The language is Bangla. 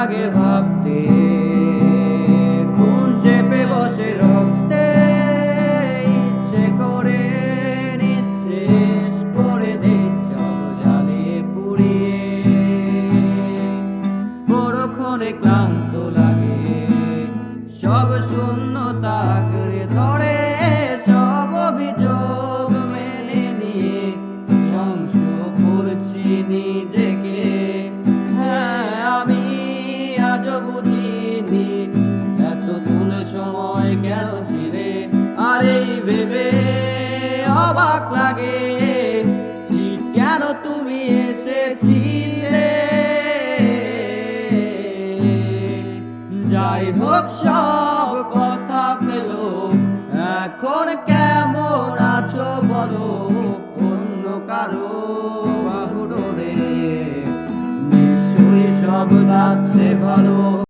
লাগে ভাবতে, কোন চেপে বসে রক্তে, ইচ্ছে করে নিঃশেষ করে দে সব জ্বালিয়ে পুড়িয়ে। পরক্ষণে ক্লান্ত লাগে, সব শূন্যতা আঁকড়ে ধরে, সব অভিযোগ মেনে নিয়ে সংশয় করছি নিজেকে। হ্যাঁ, আমি আজও বুঝিনি এতক্ষণ সময় কেন ছিঁড়ে। আর এই ভেবে অবাক লাগে, ঠিক কেন তুমি এসেছিলে। যাই হোক সব কথা ফেলো, এখন কেমন আছো বলো, অন্য কারো বাহুডোরে নিশ্চয়ই সব যাচ্ছে ভালো।